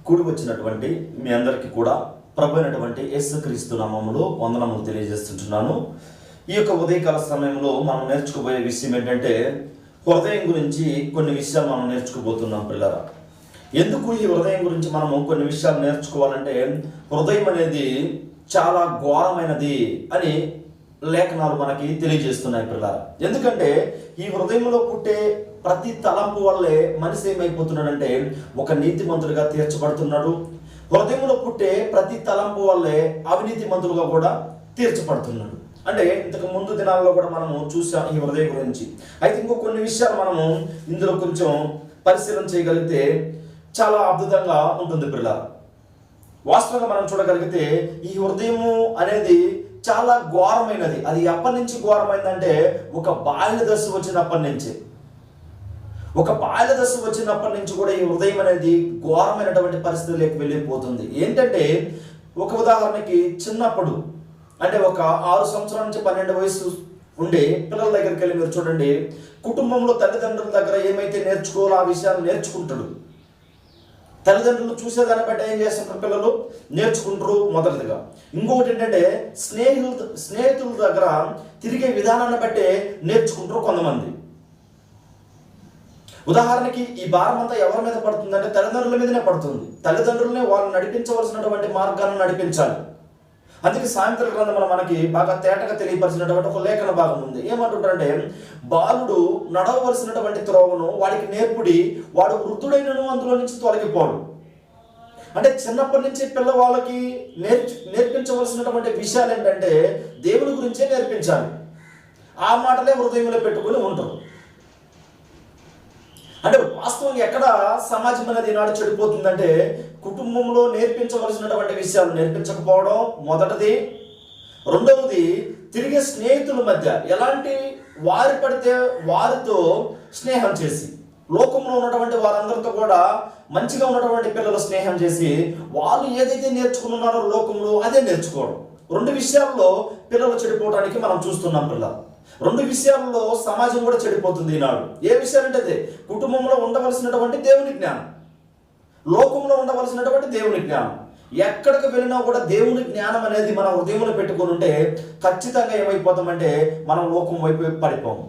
కూడి వచ్చినటువంటి మీ అందరికీ కూడా ప్రభు అయినటువంటి యేసుక్రీస్తు నామములో వందనములు తెలియజేస్తుంటున్నాను. ఈ యొక్క ఉదయకాల సమయంలో మనం నేర్చుకోబోయే విషయం ఏంటంటే హృదయం గురించి కొన్ని విషయాలు మనం నేర్చుకోబోతున్నాం పిల్లరా. ఎందుకు ఈ హృదయం గురించి మనము కొన్ని విషయాలు నేర్చుకోవాలంటే హృదయం అనేది చాలా ఘోరమైనది అని లేఖనాలు మనకి తెలియజేస్తున్నాయి పిల్లరా. ఎందుకంటే ఈ హృదయంలో పుట్టే ప్రతి తలంపు వల్లే మనిషి ఏమైపోతున్నాడంటే ఒక నీతిమంతుడిగా తీర్చబడుతున్నాడు. హృదయంలో పుట్టే ప్రతి తలంపు వల్లే అవినీతిమంతులుగా కూడా తీర్చబడుతున్నాడు. అంటే ఇంతకు ముందు దినాల్లో కూడా మనము చూసాం ఈ హృదయం గురించి. అయితే ఇంకో కొన్ని విషయాలు మనము ఇందులో కొంచెం పరిశీలన చేయగలిగితే చాలా అద్భుతంగా ఉంటుంది పిల్లల. వాస్తవంగా మనం చూడగలిగితే ఈ హృదయము అనేది చాలా ఘోరమైనది. అది ఎప్పటి నుంచి ఘోరమైందంటే ఒక బాల్య దశ వచ్చినప్పటి నుంచి కూడా ఈ హృదయం అనేది ఘోరమైనటువంటి పరిస్థితుల్లోకి వెళ్ళిపోతుంది. ఏంటంటే ఒక ఉదాహరణకి చిన్నప్పుడు అంటే ఒక 6 సంవత్సరాల నుంచి 12 వయసు ఉండే పిల్లల దగ్గరికి వెళ్ళి మీరు చూడండి, కుటుంబంలో తల్లిదండ్రుల దగ్గర ఏమైతే నేర్చుకోవాలో ఆ విషయాలు నేర్చుకుంటాడు. తల్లిదండ్రులు చూసేదాన్ని బట్టి ఏం చేస్తుంటారు, పిల్లలు నేర్చుకుంటారు మొదటిగా. ఇంకొకటి ఏంటంటే స్నేహితుల దగ్గర తిరిగే విధానాన్ని బట్టే నేర్చుకుంటారు కొంతమంది. ఉదాహరణకి ఈ భారం అంతా ఎవరి మీద పడుతుందంటే తల్లిదండ్రుల మీదనే పడుతుంది. తల్లిదండ్రులనే వాళ్ళు నడిపించవలసినటువంటి మార్గాన్ని నడిపించాలి. అందుకే సాయంత్రం గ్రంథంలో మనకి బాగా తేటగా తెలియపరిచినటువంటి ఒక లేఖన భాగం ఉంది. ఏమంటుంటారంటే బాలుడు నడవవలసినటువంటి త్రోవను వాడికి నేర్పుడి, వాడు వృద్ధుడైనను అందులో నుంచి తొలగిపోడు. అంటే చిన్నప్పటి నుంచి పిల్లవాళ్ళకి నేర్పించవలసినటువంటి విషయాలు ఏంటంటే దేవుని గురించే నేర్పించాలి. ఆ మాటలే హృదయంలో పెట్టుకుని ఉంటారు. అంటే వాస్తవంగా ఎక్కడ సమాజం అనేది ఈనాడు చెడిపోతుందంటే కుటుంబంలో నేర్పించవలసినటువంటి విషయాలు నేర్పించకపోవడం మొదటిది. రెండవది తిరిగే స్నేహితుల మధ్య ఎలాంటి వారి పడితే వారితో స్నేహం చేసి, లోకంలో ఉన్నటువంటి వారందరితో కూడా మంచిగా ఉన్నటువంటి పిల్లలు స్నేహం చేసి వాళ్ళు ఏదైతే నేర్చుకున్నారో లోకంలో అదే నేర్చుకోవడం. 2 విషయాల్లో పిల్లలు చెడిపోవడానికి మనం చూస్తున్నాం పిల్లలు. 2 విషయాల్లో సమాజం కూడా చెడిపోతుంది ఈనాడు. ఏ విషయాలంటే అదే కుటుంబంలో ఉండవలసినటువంటి దేవుని జ్ఞానం, లోకంలో ఉండవలసినటువంటి దేవుని జ్ఞానం. ఎక్కడికి వెళ్ళినా కూడా దేవుని జ్ఞానం అనేది మన హృదయంలో పెట్టుకొని ఉంటే ఖచ్చితంగా ఏమైపోతామంటే మనం లోకం వైపు పడిపోము,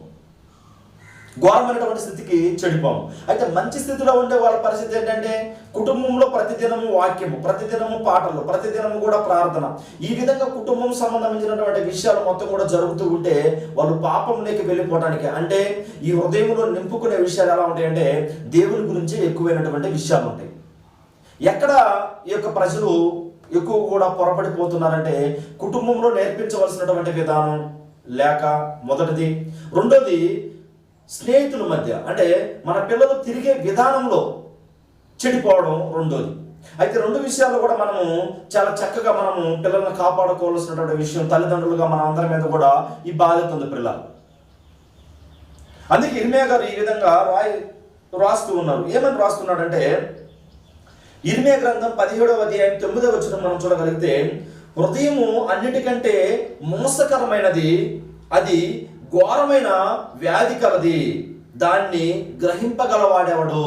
ఘోరమైనటువంటి స్థితికి చెడిపోము. అయితే మంచి స్థితిలో ఉండే వాళ్ళ పరిస్థితి ఏంటంటే కుటుంబంలో ప్రతిదినము వాక్యము, ప్రతిదినము పాటలు, ప్రతిదినము కూడా ప్రార్థన, ఈ విధంగా కుటుంబం సంబంధించినటువంటి విషయాలు మొత్తం కూడా జరుగుతూ ఉంటే వాళ్ళు పాపంలోకి వెళ్ళిపోవడానికి, అంటే ఈ హృదయంలో నింపుకునే విషయాలు ఎలా ఉంటాయంటే దేవుని గురించి ఎక్కువైనటువంటి విషయాలు ఉంటాయి. ఎక్కడ ఈ యొక్క ప్రజలు ఎక్కువ కూడా పొరపడిపోతున్నారంటే కుటుంబంలో నేర్పించవలసినటువంటి విధానం లేక మొదటిది. రెండోది స్నేహితుల మధ్య అంటే మన పిల్లలు తిరిగే విధానంలో చెడిపోవడం రెండోది. అయితే 2 విషయాలు కూడా మనము చాలా చక్కగా మనము పిల్లల్ని కాపాడుకోవాల్సినటువంటి విషయం. తల్లిదండ్రులుగా మన అందరి మీద కూడా ఈ బాధ్యత ఉంది పిల్లలు. అందుకే ఇర్మియా గారు ఈ విధంగా రాస్తూ ఉన్నారు. ఏమని రాస్తున్నాడంటే ఇర్మియా గ్రంథం 17వ అధ్యాయం 9వ వచనం మనం చూడగలిగితే హృదయము అన్నిటికంటే మోసకరమైనది, అది ఘోరమైన వ్యాధి కలది, దాన్ని గ్రహింపగలవాడెవడు.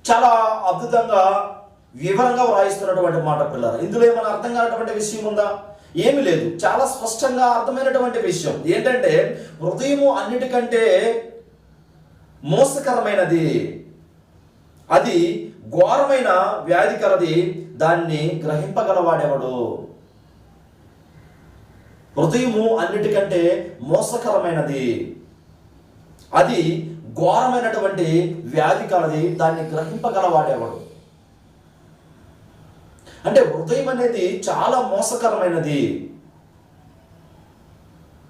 చాలా అద్భుతంగా వివరంగా వ్రాయిస్తున్నటువంటి మాట పిల్లలు. ఇందులో ఏమైనా అర్థం కానటువంటి విషయం ఉందా? ఏమీ లేదు. చాలా స్పష్టంగా అర్థమైనటువంటి విషయం ఏంటంటే హృదయము అన్నిటికంటే మోసకరమైనది, అది ఘోరమైన వ్యాధి కలది, దాన్ని గ్రహింపగలవాడెవడు. హృదయము అన్నిటికంటే మోసకరమైనది, అది ఘోరమైనటువంటి వ్యాధి కలది, దాన్ని గ్రహింపగలవాడేవాడు. అంటే హృదయం అనేది చాలా మోసకరమైనది,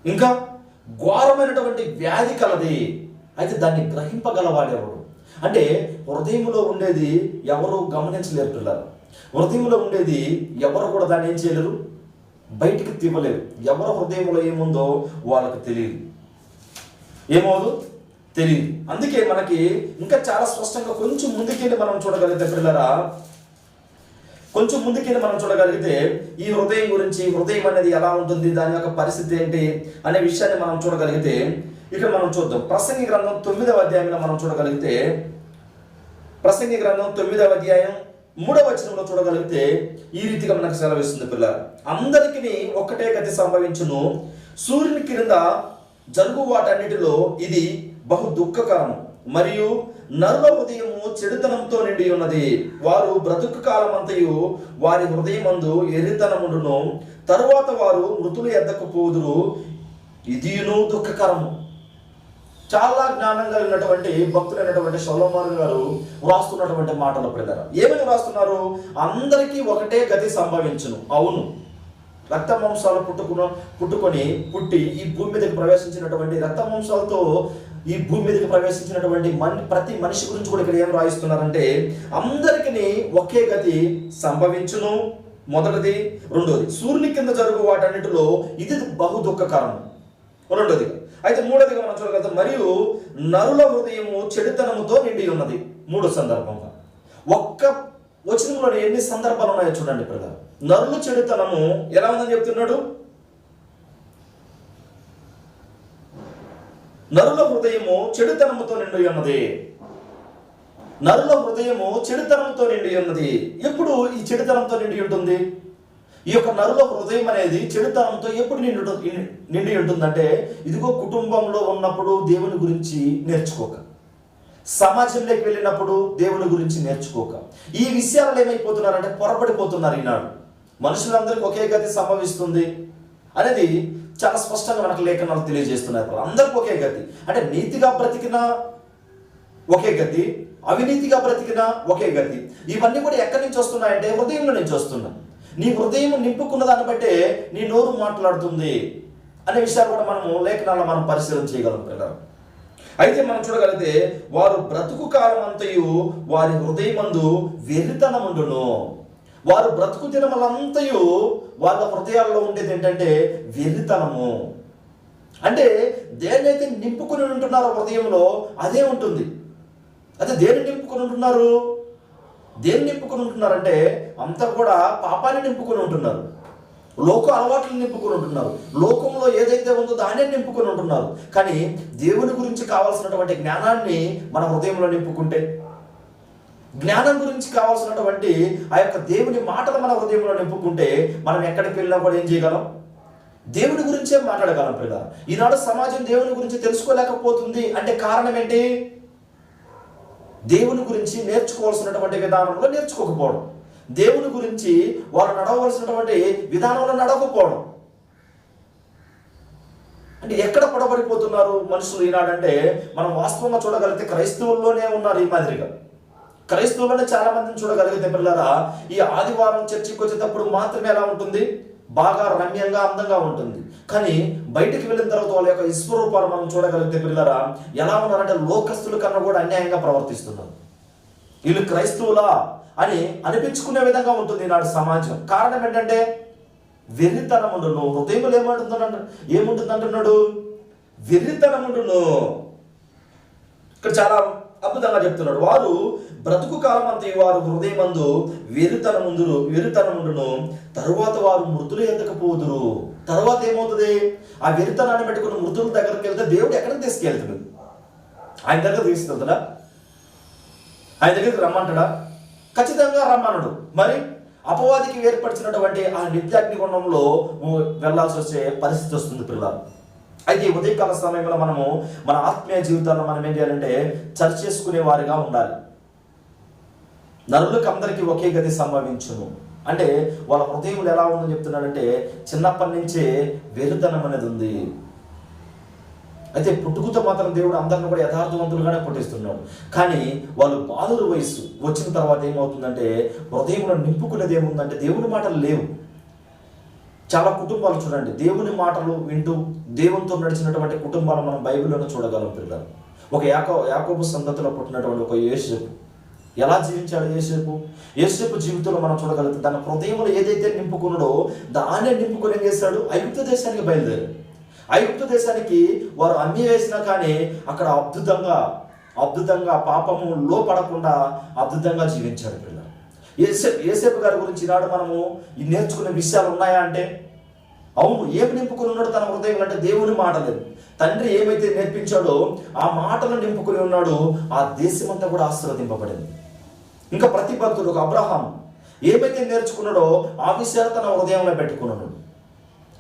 ఇంకా ఘోరమైనటువంటి వ్యాధి కలది, అయితే దాన్ని గ్రహింపగలవాడేవాడు. అంటే హృదయంలో ఉండేది ఎవరు గమనించలేరు పిల్లలు. హృదయంలో ఉండేది ఎవరు కూడా దాన్ని ఏం చేయలేరు, బయటికి తీవలేరు. ఎవరి హృదయంలో ఏముందో వాళ్ళకి తెలియదు, ఏమోదు తెలియదు. అందుకే మనకి ఇంకా చాలా స్పష్టంగా కొంచెం ముందుకెళ్ళి మనం చూడగలిగితే పిల్లరా, కొంచెం ముందుకెళ్ళి మనం చూడగలిగితే ఈ హృదయం గురించి, హృదయం అనేది ఎలా ఉంటుంది, దాని యొక్క పరిస్థితి ఏంటి అనే విషయాన్ని మనం చూడగలిగితే ఇక్కడ మనం చూద్దాం. ప్రసంగి గ్రంథం 9వ అధ్యాయంలో మనం చూడగలిగితే ప్రసంగి గ్రంథం 9వ అధ్యాయం మూడవ వచనంలో చూడగలిగితే ఈ రీతిగా మనకు సెలవిస్తుంది పిల్లలు, అందరికీ ఒక్కటే గతి సంభవించును, సూర్యుని క్రింద జరుగు వాటన్నిటిలో ఇది బహు దుఃఖకరం, మరియు నరుల హృదయము చెడుతనంతో నిండి ఉన్నది, వారు బ్రతుకు కాలమంతయు వారి హృదయమందు ఎర్రితనముండును, తరువాత వారు మృతులు ఎద్దకు పోదురు, ఇదియును దుఃఖకరము. చాలా జ్ఞానం కలిగినటువంటి భక్తులైనటువంటి సొలొమోను గారు వ్రాస్తున్నటువంటి మాటలు పిల్లలు ఏమని వ్రాస్తున్నారు? అందరికీ ఒకటే గతి సంభవించును. అవును, రక్త మాంసాలు పుట్టి ఈ భూమి మీదకి ప్రవేశించినటువంటి రక్త మాంసాలతో ఈ భూమి మీదకి ప్రవేశించినటువంటి ప్రతి మనిషి గురించి కూడా ఇక్కడ ఏం రాయిస్తున్నారంటే, అందరికీ ఒకే గతి సంభవించును, మొదటిది. రెండోది, సూర్యుని కింద జరుగు వాటన్నిటిలో ఇది బహు దుఃఖకరం, రెండోదిగా. అయితే మూడోదిగా మనం చూడగలుగుతాం, మరియు నరుల హృదయము చెడుతనముతో నిండి ఉన్నది. మూడో సందర్భంగా ఒక్క వచనంలో ఎన్ని సందర్భాలు ఉన్నాయో చూడండి ప్రజలు. నరుల చెడుతనము ఎలా ఉందని చెప్తున్నాడు? నరుల హృదయము చెడుతనముతో నిండి ఉన్నది. నరుల హృదయము చెడుతనంతో నిండి ఉన్నది. ఎప్పుడు ఈ చెడుతనంతో నిండి ఉంటుంది? ఈ యొక్క నరుల హృదయం అనేది చెడుతనంతో ఎప్పుడు నిండి ఉంటుందంటే, ఇదిగో కుటుంబంలో ఉన్నప్పుడు దేవుని గురించి నేర్చుకోక, సమాజంలోకి వెళ్ళినప్పుడు దేవుని గురించి నేర్చుకోక, ఈ విషయాలు ఏమైపోతున్నారంటే పొరపడిపోతున్నారు. ఈనాడు మనుషులందరికీ ఒకే గతి సంభవిస్తుంది అనేది చాలా స్పష్టంగా మనకు లేఖనాలు తెలియజేస్తున్నారు. అందరికి ఒకే గతి అంటే, నీతిగా బ్రతికినా ఒకే గతి, అవినీతిగా బ్రతికినా ఒకే గతి. ఇవన్నీ కూడా ఎక్కడి నుంచి వస్తున్నాయంటే హృదయంలో నుంచి వస్తున్నాయి. నీ హృదయం నింపుకున్న దాన్ని బట్టే నీ నోరు మాట్లాడుతుంది అనే విషయాలు కూడా మనము లేఖనాల్లో మనం పరిశీలన చేయగలం పిల్లలు. అయితే మనం చూడగలిగితే, వారు బ్రతుకు కాలం అంతయు వారి హృదయమందు వెర్రితనముండును. వారు బ్రతుకు దినములంతయు వాళ్ళ హృదయాల్లో ఉండేది ఏంటంటే వెర్రితనము. అంటే దేన్నైతే నింపుకుని ఉంటున్నారో హృదయంలో అదే ఉంటుంది. అయితే దేన్ని నింపుకొని ఉంటున్నారు? దేన్ని నింపుకొని ఉంటున్నారంటే అంతా కూడా పాపాన్ని నింపుకొని ఉంటున్నారు, లోక అలవాట్లను నింపుకొని ఉంటున్నారు, లోకంలో ఏదైతే ఉందో దాన్నే నింపుకొని ఉంటున్నారు. కానీ దేవుని గురించి కావాల్సినటువంటి జ్ఞానాన్ని మన హృదయంలో నింపుకుంటే, జ్ఞానం గురించి కావాల్సినటువంటి ఆ యొక్క దేవుని మాటలు మన హృదయంలో నింపుకుంటే, మనం ఎక్కడికి వెళ్ళినా కూడా ఏం చేయగలం? దేవుని గురించే మాట్లాడగలం పిల్లలు. ఈనాడు సమాజం దేవుని గురించి తెలుసుకోలేకపోతుంది అంటే కారణం ఏంటి? దేవుని గురించి నేర్చుకోవాల్సినటువంటి విధానంలో నేర్చుకోకపోవడం, దేవుని గురించి వాళ్ళు నడవలసినటువంటి విధానంలో నడవకపోవడం. అంటే ఎక్కడ పొడబడిపోతున్నారు మనుషులు ఈనాడంటే, మనం వాస్తవంగా చూడగలిగితే క్రైస్తవుల్లోనే ఉన్నారు. ఈ మాదిరిగా క్రైస్తవుల్లోనే చాలా మందిని చూడగలిగితే పిల్లరా, ఈ ఆదివారం చర్చికి వచ్చేటప్పుడు మాత్రమే ఎలా ఉంటుంది? బాగా రమ్యంగా అందంగా ఉంటుంది. కానీ బయటికి వెళ్ళిన తర్వాత వాళ్ళ యొక్క విశ్వరూపాలు మనం చూడగలిగితే పిల్లరా ఎలా ఉన్నారంటే, లోకస్తుల కన్నా కూడా అన్యాయంగా ప్రవర్తిస్తున్నారు. వీళ్ళు క్రైస్తవులా అని అనిపించుకునే విధంగా ఉంటుంది ఈనాడు సమాజం. కారణం ఏంటంటే వెర్రితనముండును. హృదయంలో ఏముంటుంది అంటున్నాడు? వెర్రితనముండును. ఇక్కడ చాలా అద్భుతంగా చెప్తున్నాడు. వారు బ్రతుకు కాలం అంతా వారు హృదయమందు వెర్రితనముండును, తరువాత వారు మృతులు ఎద్దకపోదురు. తర్వాత ఏమవుతుంది? ఆ వెర్రితనాన్ని పెట్టుకుని మృతుల దగ్గరికి వెళ్తే దేవుడు ఎక్కడికి తీసుకెళ్తున్నాడు? ఆయన దగ్గర తీసుకెళ్తాడా? ఆయన దగ్గరికి రమ్మంటాడా? ఖచ్చితంగా రమ్మనడు. మరి అపవాదికి ఏర్పరిచినటువంటి ఆ నిత్యాగ్నిగుండంలో వెళ్లాల్సి వచ్చే పరిస్థితి వస్తుంది పిల్లలు. అయితే ఈ ఉదయకాల సమయంలో మనము మన ఆత్మీయ జీవితాల్లో మనం ఏం చేయాలంటే చర్చ చేసుకునే వారిగా ఉండాలి. నరులకు అందరికీ ఒకే గతి సంభవించును అంటే వాళ్ళ హృదయంలో ఎలా ఉందని చెప్తున్నాడంటే, చిన్నప్పటి నుంచే వెర్రితనం అనేది ఉంది. అయితే పుట్టుకతో మాత్రం దేవుడు అందరిని కూడా యథార్థవంతులుగానే పుట్టిస్తున్నాడు. కానీ వాళ్ళు బాలుర వయసు వచ్చిన తర్వాత ఏమవుతుందంటే, హృదయంలో నింపుకునేది ఏముందంటే దేవుని మాటలు లేవు. చాలా కుటుంబాలు చూడండి, దేవుని మాటలు వింటూ దేవునితో నడిచినటువంటి కుటుంబాలు మనం బైబిల్లోనే చూడగలం పిల్లలు. ఒక యాకోబు సంతతిలో పుట్టినటువంటి ఒక యోసేపు ఎలా జీవించాడు? యోసేపు జీవితంలో మనం చూడగలుగుతాం. తన హృదయంలో ఏదైతే నింపుకున్నాడో దాన్నే నింపుకొని ఏం చేశాడు? ఐగుప్తు దేశానికి బయలుదేరాడు. ఐగుప్తు దేశానికి వారు అమ్మి వేసినా కానీ అక్కడ అద్భుతంగా పాపములో పడకుండా అద్భుతంగా జీవించాడు పిల్లలు. యోసేపు గారి గురించి ఈనాడు మనము నేర్చుకునే విషయాలు ఉన్నాయా అంటే అవును. ఏమి నింపుకుని ఉన్నాడు తన హృదయం అంటే దేవుని మాటలు. తండ్రి ఏమైతే నేర్పించాడో ఆ మాటలు నింపుకుని ఉన్నాడు. ఆ దేశం అంతా కూడా ఆశీర్వదింపబడింది. ఇంకా ప్రతి భక్తుడు, ఒక అబ్రహాం ఏమైతే నేర్చుకున్నాడో ఆ విషయాలు తన హృదయంలో పెట్టుకున్నాడు.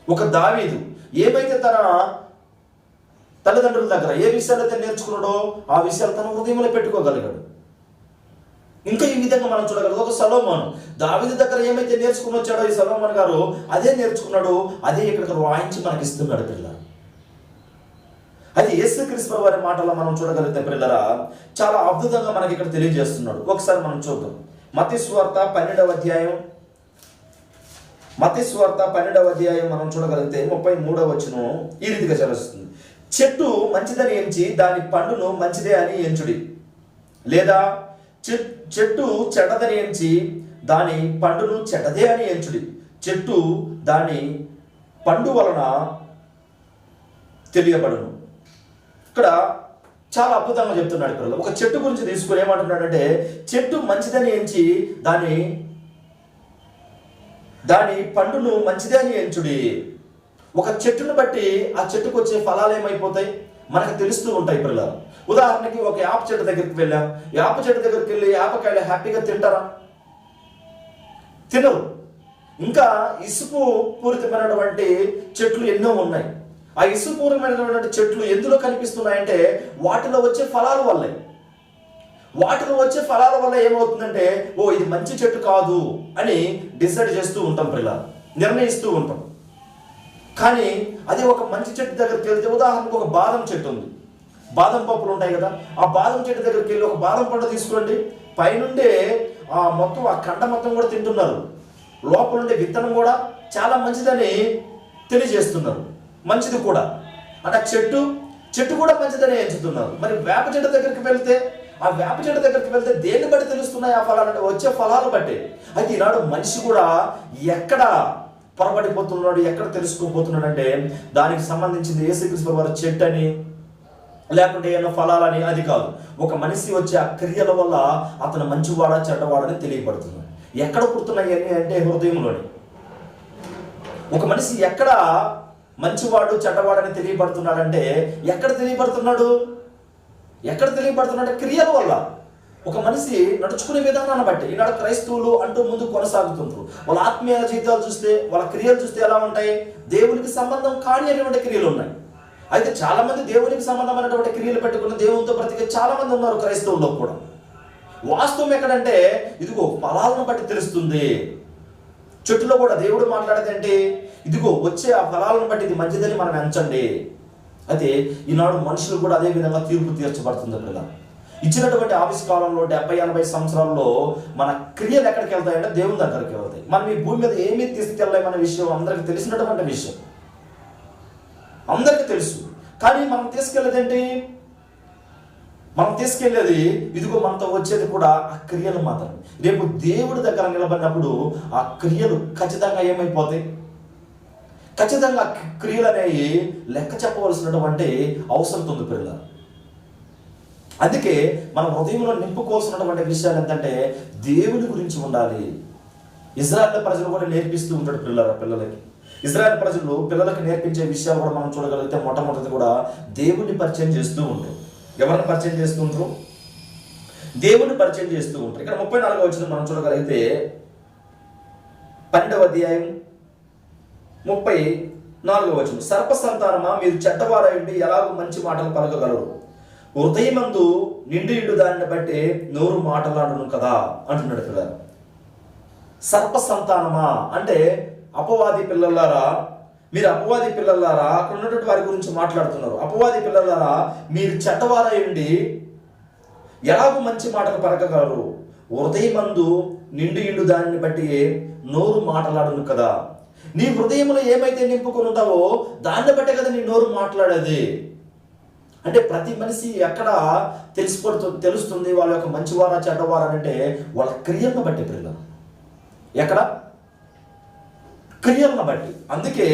ఒక దావీదు ఏమైతే తన తల్లిదండ్రుల దగ్గర ఏ విషయాలు అయితే నేర్చుకున్నాడో ఆ విషయాలు తన హృదయంలో పెట్టుకోగలిగాడు. ఇంకా ఈ విధంగా మనం చూడగలదు. ఒక సొలొమోను దావీదు దగ్గర ఏమైతే నేర్చుకుని వచ్చాడో ఈ సొలొమోను గారు అదే నేర్చుకున్నాడు, అదే ఇక్కడ వాయించి మనకి ఇస్తున్నాడు పిల్లలు. అది యేసుక్రీస్తు వారి మాటల్లో మనం చూడగలిగితే పిల్లరా చాలా అద్భుతంగా మనకి ఇక్కడ తెలియజేస్తున్నాడు. ఒకసారి మనం చూద్దాం. మత్తయి సువార్త 12వ అధ్యాయం, మత్తయి సువార్త 12వ అధ్యాయం మనం చూడగలిగితే 33వ వచనం ఈ రీతిగా చదువుతుంది. చెట్టు మంచిదని ఎంచి దాని పండును మంచిదే అని ఎంచుడి, లేదా చెట్టు చెడ్డదని ఎంచి దాని పండును చెడ్డదే అని ఎంచుడి. చెట్టు దాని పండు వలన తెలియబడును. ఇక్కడ చాలా అద్భుతంగా చెప్తున్నాడు పిల్లలు. ఒక చెట్టు గురించి తీసుకుని ఏమంటున్నాడంటే, చెట్టు మంచిదని ఎంచి దాని పండును మంచిదే అని ఎంచుడి. ఒక చెట్టును బట్టి ఆ చెట్టుకు వచ్చే ఫలాలు ఏమైపోతాయి మనకు తెలుస్తూ ఉంటాయి పిల్లలు. ఉదాహరణకి ఒక యాప చెట్టు దగ్గరికి వెళ్ళాం, యాప చెట్టు దగ్గరికి వెళ్ళి యాపకాయలు హ్యాపీగా తింటారా? తినరు. ఇంకా ఇసుపు పూరితమైనటువంటి చెట్లు ఎన్నో ఉన్నాయి. ఆ ఇసుపూర్వమైనటువంటి చెట్లు ఎందులో కనిపిస్తున్నాయంటే వాటిలో వచ్చే ఫలాల వల్లే. వాటిలో వచ్చే ఫలాల వల్ల ఏమవుతుందంటే, ఓ ఇది మంచి చెట్టు కాదు అని డిసైడ్ చేస్తూ ఉంటాం పిల్లలు, నిర్ణయిస్తూ ఉంటాం. కానీ అదే ఒక మంచి చెట్టు దగ్గరికి వెళ్తే, ఉదాహరణకు ఒక బాదం చెట్టు ఉంది, బాదం పప్పులు ఉంటాయి కదా, ఆ బాదం చెట్టు దగ్గరికి వెళ్ళి ఒక బాదం పండు తీసుకురండి, పైనుండే మొత్తం ఆ కండ మొత్తం కూడా తింటున్నారు, లోపల ఉండే విత్తనం కూడా చాలా మంచిదని తెలియజేస్తున్నారు, మంచిది కూడా అంటే చెట్టు కూడా మంచిదని ఎంచుతున్నారు. మరి వేప చెట్టు దగ్గరికి వెళ్తే, ఆ వేప చెట్టు దగ్గరికి వెళ్తే దేన్ని బట్టి తెలుస్తున్నాయి ఆ ఫలాలు అంటే వచ్చే ఫలాలు బట్టి. అయితే ఈనాడు మనిషి కూడా ఎక్కడ పొరపడిపోతున్నాడు, ఎక్కడ తెలుసుకోబోతున్నాడు అంటే దానికి సంబంధించింది యేసుక్రీస్తు వారి చెట్టు అని లేకుంటే ఏమో ఫలాలని అది కాదు. ఒక మనిషి వచ్చే ఆ క్రియల వల్ల అతను మంచివాడా చెడ్డవాడని తెలియబడుతున్నాడు. ఎక్కడ పుడుతున్నాయి అంటే హృదయంలోని. ఒక మనిషి ఎక్కడ మంచివాడు చెడ్డవాడని తెలియబడుతున్నాడంటే ఎక్కడ తెలియబడుతున్నాడు క్రియల వల్ల. ఒక మనిషి నడుచుకునే విధానాన్ని బట్టి ఈనాడు క్రైస్తవులు అంటూ ముందు కొనసాగుతుంటారు. వాళ్ళ ఆత్మీయ జీవితాలు చూస్తే, వాళ్ళ క్రియలు చూస్తే ఎలా ఉంటాయి? దేవునికి సంబంధం కాని అనేటువంటి క్రియలు ఉన్నాయి. అయితే చాలా మంది దేవునికి సంబంధమైనటువంటి క్రియలు పెట్టుకుని దేవునితో బ్రతికే చాలా మంది ఉన్నారు క్రైస్తవుల్లో కూడా. వాస్తవం ఎక్కడంటే ఇదిగో ఫలాలను బట్టి తెలుస్తుంది. చెట్టులో కూడా దేవుడు మాట్లాడేదంటే ఇదిగో వచ్చే ఆ ఫలాలను బట్టి ఇది మంచిదని మనం ఎంచండి. అయితే ఈనాడు మనుషులు కూడా అదే విధంగా తీర్పు తీర్చబడుతుంది పిల్ల. ఇచ్చినటువంటి ఆవిష్కారంలో 70-80 సంవత్సరాల్లో మన క్రియలు ఎక్కడికి వెళ్తాయంటే దేవుని దగ్గరికి వెళ్తాయి. మనం ఈ భూమి మీద ఏమీ తీసుకెళ్ళలేమనే విషయం అందరికీ తెలిసినటువంటి విషయం, అందరికీ తెలుసు. కానీ మనం తీసుకెళ్ళేది ఇదిగో మనతో వచ్చేది కూడా ఆ క్రియలు మాత్రం. రేపు దేవుడి దగ్గర నిలబడినప్పుడు ఆ క్రియలు ఖచ్చితంగా ఏమైపోతాయి? ఖచ్చితంగా క్రియలు అనేవి లెక్క చెప్పవలసినటువంటి అవసరం ఉంది పిల్లల. అందుకే మన హృదయంలో నింపుకోవాల్సినటువంటి విషయాలు ఏంటంటే దేవుని గురించి ఉండాలి. ఇజ్రాయెల్ ప్రజలు కూడా నేర్పిస్తూ ఉంటాడు పిల్లలకి. ఇజ్రాయెల్ ప్రజలు పిల్లలకి నేర్పించే విషయాలు కూడా మనం చూడగలిగితే మొట్టమొదటి కూడా దేవుని పరిచయం చేస్తూ ఉంటారు. ఎవరిని పరిచయం చేస్తూ ఉంటారు? దేవుని పరిచయం చేస్తూ ఉంటారు. ఇక్కడ 34వ వచనం మనం చూడగలిగితే 12వ అధ్యాయం 34వ వచనం. సర్ప సంతానమా, మీరు చెడ్డవారైండి ఎలాగో మంచి మాటలు పలకగలరు, హృదయమందు నిండియుడు దానిని బట్టి నోరు మాటలాడును కదా అంటున్నాడు పిల్లలు. సర్ప సంతానమా అంటే అపవాది పిల్లలారా, మీరు అపవాది పిల్లలారా, అక్కడ ఉన్నటువంటి వారి గురించి మాట్లాడుతున్నారు. అపవాది పిల్లలారా, మీరు చెడ్డవారైండి ఎలాగో మంచి మాటలు పలకగలరు, హృదయమందు నిండియుడు దానిని బట్టి నోరు మాటలాడును కదా. నీ హృదయంలో ఏమైతే నింపుకొని ఉంటావో దాన్ని బట్టే కదా నీ నోరు మాట్లాడేది. అంటే ప్రతి మనిషి ఎక్కడ తెలుస్తుంది వాళ్ళ యొక్క మంచివారా చెడ్డవారా అంటే వాళ్ళ క్రియలను బట్టి పిల్లలు. ఎక్కడ? క్రియలను బట్టి. అందుకే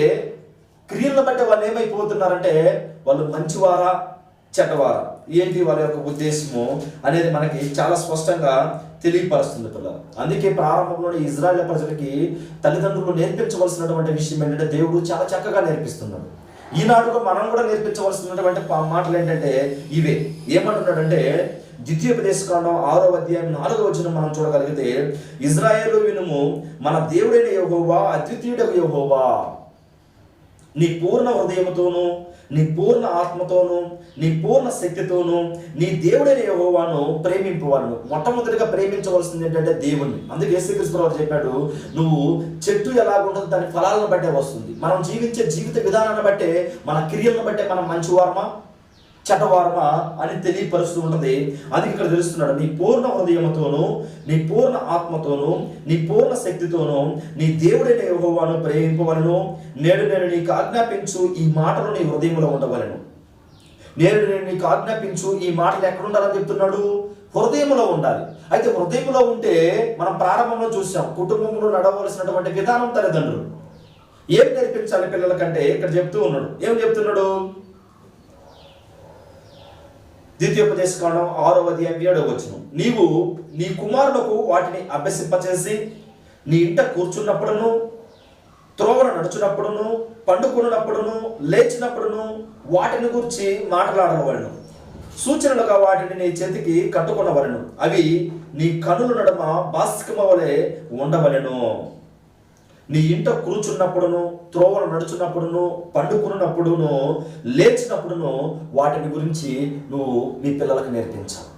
క్రియలను బట్టి వాళ్ళు ఏమైపోతున్నారంటే వాళ్ళు మంచివారా చెడ్డవారా, ఏంటి వాళ్ళ యొక్క ఉద్దేశము అనేది మనకి చాలా స్పష్టంగా తెలియపరుస్తుంది పిల్లలు. అందుకే ప్రారంభంలోనే ఇజ్రాయెల్ ప్రజలకి తల్లిదండ్రులు నేర్పించవలసినటువంటి విషయం ఏంటంటే దేవుడు చాలా చక్కగా నేర్పిస్తున్నాడు. ఈనాడుగా మనం కూడా నేర్పించవలసినటువంటి మాటలు ఏంటంటే ఇవే. ఏమంటున్నాడంటే ద్వితీయోపదేశకాండం 6వ అధ్యాయం 4వ వచనం మనం చూడగలిగితే, ఇజ్రాయేలు వినుము, మన దేవుడైన యెహోవా అద్వితీయుడగు యెహోవా, నీ పూర్ణ హృదయముతోను, నీ పూర్ణ ఆత్మతోను, నీ పూర్ణ శక్తితోను నీ దేవుడైన యెహోవాను ప్రేమింపవలను. మొట్టమొదటిగా ప్రేమించవలసింది ఏంటంటే దేవుణ్ణి. అందుకే యేసుక్రీస్తు వారు చెప్పాడు, నువ్వు చెట్టు ఎలాగుంటుందో దాని ఫలాలను బట్టే వస్తుంది. మనం జీవించే జీవిత విధానాన్ని బట్టే, మన క్రియలను బట్టే మనం మంచివారమా చెడ్డవారమా అని తెలియపరుస్తూ ఉంటుంది. అది ఇక్కడ తెలుస్తున్నాడు, నీ పూర్ణ హృదయముతోను, నీ పూర్ణ ఆత్మతోను, నీ పూర్ణ శక్తితోను నీ దేవుడైన యెహోవాను ప్రేమింపవలను. నేను నీకు ఆజ్ఞాపించు ఈ మాటలు నీ హృదయంలో ఉండవలను. నేను నీకు ఆజ్ఞాపించు ఈ మాటలు ఎక్కడ ఉండాలని చెప్తున్నాడు? హృదయంలో ఉండాలి. అయితే హృదయంలో ఉంటే మనం ప్రారంభంలో చూసాం, కుటుంబంలో నడవలసినటువంటి విధానం తల్లిదండ్రులు ఏం నేర్పించాలి పిల్లలకంటే ఇక్కడ చెప్తూ ఉన్నాడు. ఏం చెప్తున్నాడు? ద్వితీయోపదేశకాండం 6వ అధ్యాయం 7వ వచనం, నీవు నీ కుమారులకు వాటిని అభ్యసింపచేసి నీ ఇంట కూర్చున్నప్పుడును, త్రోవను నడుచున్నప్పుడును, పండుకున్నప్పుడును, లేచినప్పుడును వాటిని గురించి మాట్లాడవలను. సూచనలుగా వాటిని నీ చేతికి కట్టుకునవలను. అవి నీ కనుల నడుమ బాస్కమ వలె ఉండవలెను. నీ ఇంట కూర్చున్నప్పుడును, త్రోవను నడుచున్నప్పుడును, పండుకున్నప్పుడును, లేచినప్పుడును వాటిని గురించి నువ్వు నీ పిల్లలకు నేర్పించాలి.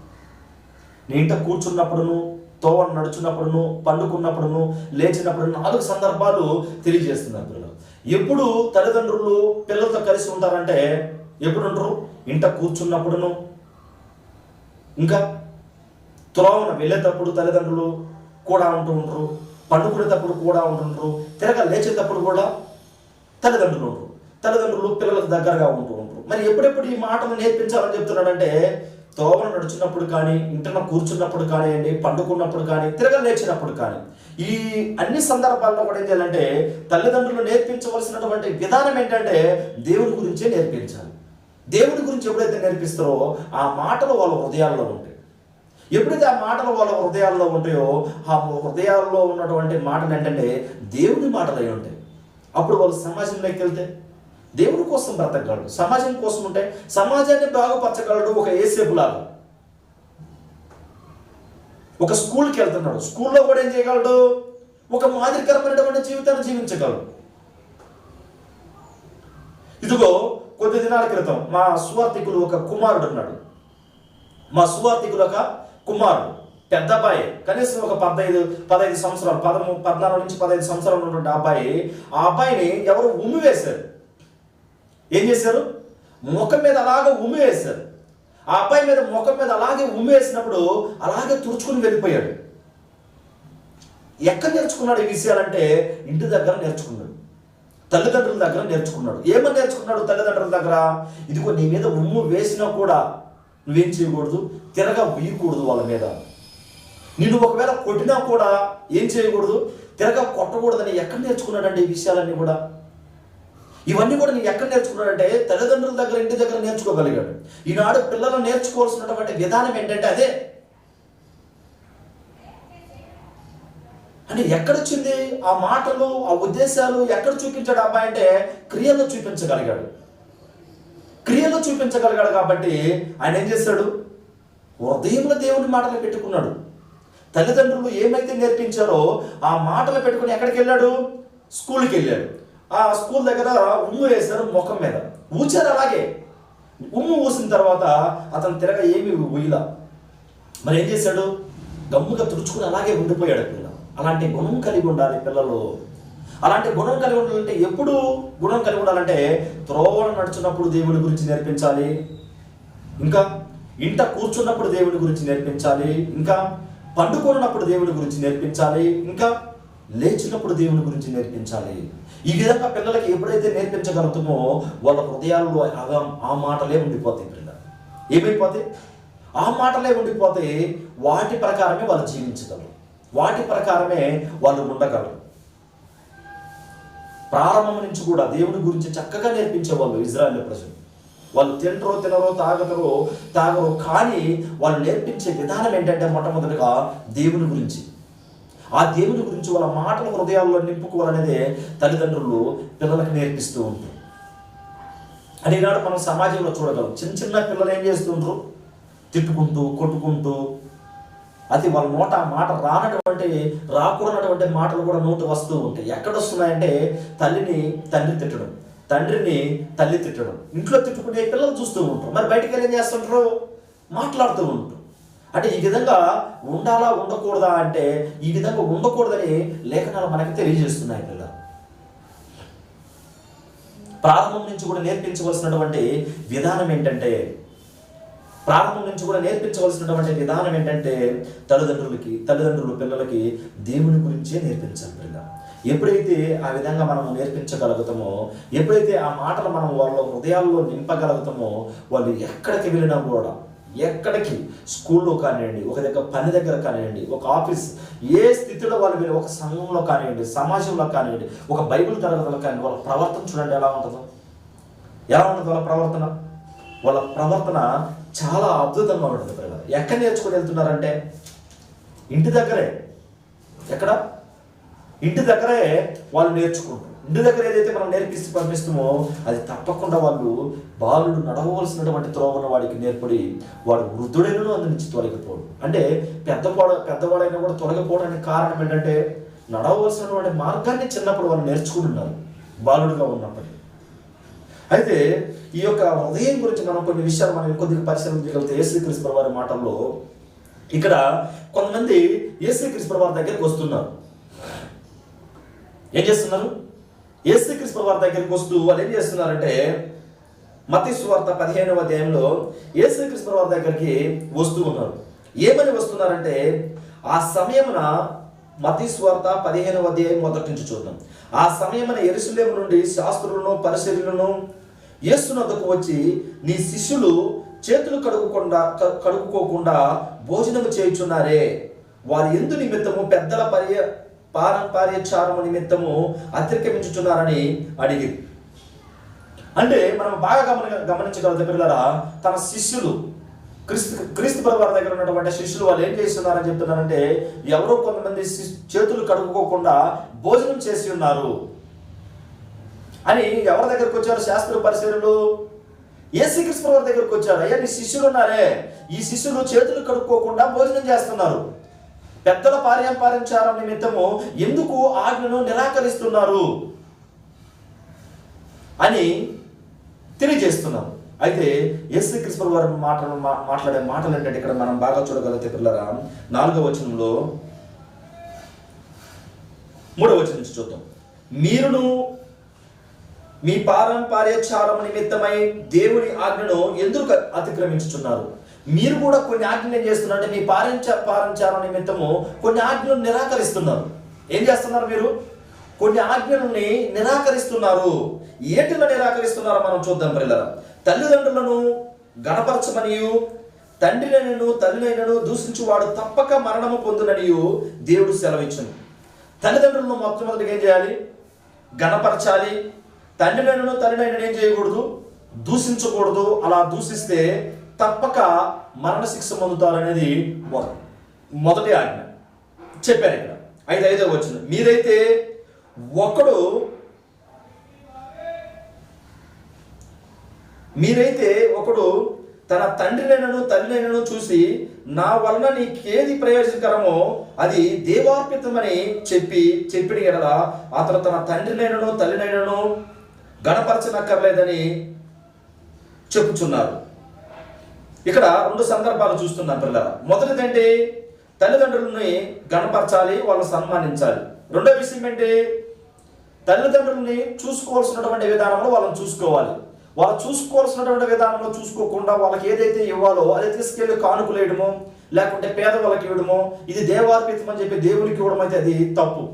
నీ ఇంట కూర్చున్నప్పుడును, త్రోవను నడుచున్నప్పుడును, పండుకున్నప్పుడును, లేచినప్పుడు 4 సందర్భాలు తెలియజేస్తున్నారు పిల్లలు. ఎప్పుడు తల్లిదండ్రులు పిల్లలతో కలిసి ఉంటారంటే ఎప్పుడు ఉంటారు? ఇంట కూర్చున్నప్పుడును, ఇంకా త్రోవన వెళ్ళేటప్పుడు తల్లిదండ్రులు కూడా ఉంటూ ఉంటారు, పండుకునేటప్పుడు కూడా ఉంటుంటారు, తిరగ లేచేటప్పుడు కూడా తల్లిదండ్రులు ఉంటారు. తల్లిదండ్రులు పిల్లలకు దగ్గరగా ఉంటూ ఉంటారు. మరి ఎప్పుడెప్పుడు ఈ మాటలు నేర్పించాలని చెప్తున్నాడంటే, తోవను నడుచున్నప్పుడు కానీ, ఇంటన కూర్చున్నప్పుడు కానివ్వండి, పండుకున్నప్పుడు కానీ, తిరగ లేచినప్పుడు కానీ, ఈ అన్ని సందర్భాల్లో కూడా ఏం చేయాలంటే తల్లిదండ్రులు నేర్పించవలసినటువంటి విధానం ఏంటంటే దేవుని గురించే నేర్పించాలి. దేవుని గురించి ఎప్పుడైతే నేర్పిస్తారో ఆ మాటలు వాళ్ళ హృదయాల్లో ఉంటాయి. ఎప్పుడైతే ఆ మాటలు వాళ్ళ హృదయాల్లో ఉంటాయో ఆ హృదయాల్లో ఉన్నటువంటి మాటలు ఏంటంటే దేవుని మాటలు అయి ఉంటాయి. అప్పుడు వాళ్ళు సమాజంలోకి వెళ్తే దేవుని కోసం బ్రతకగలడు, సమాజం కోసం ఉంటే సమాజాన్ని బాగుపరచగలడు. ఒక ఏసేపు లాగా ఒక స్కూల్కి వెళ్తున్నాడు, స్కూల్లో కూడా ఏం చేయగలడు? ఒక మాదిరికరమైనటువంటి జీవితాన్ని జీవించగలడు. ఇదిగో కొద్ది దినాల క్రితం మా సువార్థికులు ఒక కుమారుడు ఉన్నాడు. మా సువార్థికులు ఒక కుమారుడు, పెద్ద అబ్బాయి, కనీసం ఒక 15 సంవత్సరాలు, 14 నుంచి 15 సంవత్సరాలు ఉన్నటువంటి అబ్బాయి. ఆ అబ్బాయిని ఎవరు ఉమ్మి వేశారు. ఏం చేశారు? ముఖం మీద అలాగే ఉమ్మి వేశారు. ఆ అబ్బాయి మీద ముఖం మీద అలాగే ఉమ్మి వేసినప్పుడు అలాగే తుడుచుకుని వెళ్ళిపోయాడు. ఎక్కడ నేర్చుకున్నాడు ఈ విషయాలంటే ఇంటి దగ్గర నేర్చుకున్నాడు, తల్లిదండ్రుల దగ్గర నేర్చుకున్నాడు. ఏమని నేర్చుకున్నాడు? తల్లిదండ్రుల దగ్గర, ఇదిగో నీ మీద ఉమ్ము వేసినా కూడా నువ్వేం చేయకూడదు, తిరగా వేయకూడదు వాళ్ళ మీద. నేను ఒకవేళ కొట్టినా కూడా ఏం చేయకూడదు, తిరగా కొట్టకూడదని ఎక్కడ నేర్చుకున్నాడండి ఈ విషయాలన్నీ కూడా? ఇవన్నీ కూడా నేను ఎక్కడ నేర్చుకున్నాడంటే తల్లిదండ్రుల దగ్గర, ఇంటి దగ్గర నేర్చుకోగలిగాడు. ఈనాడు పిల్లలు నేర్చుకోవాల్సినటువంటి విధానం ఏంటంటే అదే. అంటే ఎక్కడొచ్చింది ఆ మాటలు, ఆ ఉద్దేశాలు ఎక్కడ చూపించాడు అబ్బాయి అంటే క్రియల్లో చూపించగలిగాడు. క్రియల్లో చూపించగలిగాడు కాబట్టి ఆయన ఏం చేశాడు? హృదయంలో దేవుని మాటలు పెట్టుకున్నాడు. తల్లిదండ్రులు ఏమైతే నేర్పించారో ఆ మాటలు పెట్టుకుని ఎక్కడికి వెళ్ళాడు? స్కూల్కి వెళ్ళాడు. ఆ స్కూల్ దగ్గర ఉమ్ము వేశారు, ముఖం మీద ఊచారు. అలాగే ఉమ్ము ఊసిన తర్వాత అతను తిరగ ఏమి ఊయలా. మరి ఏం చేశాడు? గమ్ముగా తుడుచుకుని అలాగే ఉండిపోయాడు పిల్ల. అలాంటి గుణం కలిగి ఉండాలి పిల్లలు. అలాంటి గుణం కలిగి ఉండాలంటే ఎప్పుడు గుణం కలిగి ఉండాలంటే త్రోవను నడుచున్నప్పుడు దేవుని గురించి నేర్పించాలి, ఇంకా ఇంట కూర్చున్నప్పుడు దేవుని గురించి నేర్పించాలి, ఇంకా పండుకున్నప్పుడు దేవుని గురించి నేర్పించాలి, ఇంకా లేచినప్పుడు దేవుని గురించి నేర్పించాలి. ఈ విధంగా పిల్లలకి ఎప్పుడైతే నేర్పించగలుగుతామో వాళ్ళ హృదయాల్లో ఆ మాటలే ఉండిపోతాయి. పిల్లలు ఏమైపోతాయి? ఆ మాటలే ఉండిపోతే వాటి ప్రకారమే వాళ్ళు జీవించగలరు, వాటి ప్రకారమే వాళ్ళు ఉండగలరు. ప్రారంభం నుంచి కూడా దేవుని గురించి చక్కగా నేర్పించేవాళ్ళు ఇజ్రాయేల్ ప్రజలు. వాళ్ళు తినరో తాగరో కానీ వాళ్ళు నేర్పించే విధానం ఏంటంటే మొట్టమొదటిగా దేవుని గురించి. ఆ దేవుని గురించి వాళ్ళ మాటల హృదయాల్లో నింపుకోవాలనేదే తల్లిదండ్రులు పిల్లలకు నేర్పిస్తూ ఉంటారు. అని ఈనాడు మనం సమాజంలో చూడగలం. చిన్న పిల్లలు ఏం చేస్తుంటారు? తిట్టుకుంటూ కొట్టుకుంటూ, అది వాళ్ళ నోట ఆ మాట రాకూడనటువంటి మాటలు కూడా నోటు వస్తూ ఉంటాయి. ఎక్కడ వస్తున్నాయంటే తల్లిని తండ్రి తిట్టడం, తండ్రిని తల్లి తిట్టడం, ఇంట్లో తిట్టుకునే పిల్లలు చూస్తూ ఉంటారు. మరి బయటికి వెళ్ళి ఏం చేస్తుంటారు? మాట్లాడుతూ ఉంటారు. అంటే ఈ విధంగా ఉండాలా ఉండకూడదా అంటే ఈ విధంగా ఉండకూడదని లేఖనాలు మనకి తెలియజేస్తున్నాయి. పిల్లలు ప్రారంభం నుంచి కూడా నేర్పించవలసినటువంటి విధానం ఏంటంటే తల్లిదండ్రులు పిల్లలకి దేవుని గురించే నేర్పించాలి. పిల్లలు ఎప్పుడైతే ఆ విధంగా మనం నేర్పించగలుగుతామో, ఎప్పుడైతే ఆ మాటలు మనం వాళ్ళ హృదయాల్లో నింపగలుగుతామో, వాళ్ళు ఎక్కడికి వెళ్ళినా కూడా, ఎక్కడికి స్కూల్లో కానివ్వండి, ఒక దగ్గర పని దగ్గర కానివ్వండి, ఒక ఆఫీస్, ఏ స్థితిలో వాళ్ళు వెళ్ళి, ఒక సంఘంలో కానివ్వండి, సమాజంలో కానివ్వండి, ఒక బైబిల్ తరగతిలో కానివ్వండి, వాళ్ళ ప్రవర్తన చూడండి ఎలా ఉంటుంది వాళ్ళ ప్రవర్తన చాలా అద్భుతంగా ఉంటుంది. పిల్లలు ఎక్కడ నేర్చుకుని వెళ్తున్నారంటే ఇంటి దగ్గరే. ఎక్కడ? ఇంటి దగ్గరే వాళ్ళు నేర్చుకుంటారు. ఇంటి దగ్గర ఏదైతే మనం నేర్పిస్తూ పంపిస్తామో అది తప్పకుండా వాళ్ళు బాలుడు నడవలసినటువంటి త్రోవన్న వాడికి నేర్పడి వాడు వృద్ధుడైనను అందు నుంచి తొలగిపోడు. అంటే పెద్దవాడైనా కూడా తొలగిపోవడానికి కారణం ఏంటంటే నడవలసినటువంటి మార్గాన్ని చిన్నప్పుడు వాళ్ళు నేర్చుకుంటున్నారు బాలుడుగా ఉన్నప్పటికీ. అయితే ఈ యొక్క హృదయం గురించి మనం కొన్ని విషయాలు మనం కొద్దిగా పరిశీలన చేయగలిగితే, యేసుక్రీస్తు వారి మాటల్లో ఇక్కడ కొంతమంది యేసుక్రీస్తు వారి దగ్గరికి వస్తున్నారు. ఏం చేస్తున్నారు? యేసుక్రీస్తు వారి దగ్గరికి వస్తూ వాళ్ళు ఏం చేస్తున్నారంటే, మత్తయి సువార్త 15వ అధ్యాయంలో యేసుక్రీస్తు వారి దగ్గరికి వస్తూ ఉన్నారు. ఏమని వస్తున్నారంటే, ఆ సమయమున మత్తయి సువార్త 15వ అధ్యాయం మొదటి నుంచి చూద్దాం. ఆ సమయమున యెరూషలేము నుండి శాస్త్రులను పరిసయ్యులను యేసునొద్దకు వచ్చి, నీ శిష్యులు చేతులు కడుక్కోకుండా భోజనము చేయుచున్నారే, వారి ఎందు నిమిత్తము పెద్దల పారంపర్యచారము నిమిత్తము అతిక్రమించుచున్నారని అడిగి. అంటే మనం బాగా గమనించగలిగితే పిల్లరా, తన శిష్యులు క్రీస్తు వారి దగ్గర ఉన్నటువంటి శిష్యులు వాళ్ళు ఏం చేస్తున్నారని చెప్తున్నారంటే, ఎవరో కొంతమంది చేతులు కడుక్కోకుండా భోజనం చేసి ఉన్నారు అని ఎవరి దగ్గరకు వచ్చారు? శాస్త్ర పరిశీలనలు యేసుక్రీస్తు వారి దగ్గరకు వచ్చారు. అయ్యా, నీ శిష్యులు ఉన్నారే, ఈ శిష్యులు చేతులు కడుక్కోకుండా భోజనం చేస్తున్నారు, పెద్దల పారంపర్యచారం నిమిత్తము ఎందుకు ఆజ్ఞను నిరాకరిస్తున్నారు అని తెలియజేస్తున్నారు. అయితే యేసుక్రీస్తు వారి మాట్లాడే మాటలు ఏంటంటే ఇక్కడ మనం బాగా చూడగలిగితే పిల్లరా, 4వ వచనంలో 3వ వచనం నుంచి చూద్దాం. మీరును మీ పారంపర్యచారం నిమిత్తమై దేవుని ఆజ్ఞను ఎందుకు అతిక్రమించుచున్నారు? మీరు కూడా కొన్ని ఆజ్ఞలు ఏం చేస్తున్నారు అంటే, మీ పారంపర్యచారం నిమిత్తము కొన్ని ఆజ్ఞలను నిరాకరిస్తున్నారు. ఏం చేస్తున్నారు? మీరు కొన్ని ఆజ్ఞలని నిరాకరిస్తున్నారు. ఏటిలో నిరాకరిస్తున్నారో మనం చూద్దాం పిల్లరా. తల్లిదండ్రులను గణపరచమనియు తండ్రినైనను తల్లినైనను దూషించువాడు తప్పక మరణము పొందుననియు దేవుడు సెలవిచ్చును. తల్లిదండ్రులను మొట్టమొదటిగా ఏం చేయాలి? గణపరచాలి. తండ్రినైనను తల్లినైనను ఏం చేయకూడదు? దూషించకూడదు. అలా దూషిస్తే తప్పక మరణశిక్ష పొందుతారనేది మొదటి ఆజ్ఞ చెప్పారు ఇక్కడ. 5వ వచనం, మీరైతే ఒకడు తన తండ్రినైనను తల్లినైనను చూసి, నా వలన నీకేది ప్రయోజనకరమో అది దేవార్పితమని చెప్పిన ఎడల అతను తన తండ్రినైనను తల్లినైనను గణపరచనక్కర్లేదని చెప్పుచున్నారు. ఇక్కడ 2 సందర్భాలు చూస్తున్నాం పిల్లలు. మొదటిదంటే తల్లిదండ్రులని గణపరచాలి, వాళ్ళని సన్మానించాలి. రెండో విషయం ఏంటి? తల్లిదండ్రులని చూసుకోవాల్సినటువంటి విధానంలో వాళ్ళని చూసుకోవాలి. వాళ్ళు చూసుకోవాల్సినటువంటి విధానంలో చూసుకోకుండా వాళ్ళకి ఏదైతే ఇవ్వాలో అది తీసుకెళ్ళి కానుకలు వేయడమో, లేకుంటే పేదవాళ్ళకి ఇవ్వడమో, ఇది దేవార్పితం అని చెప్పి దేవునికి ఇవ్వడం అయితే అది తప్పు.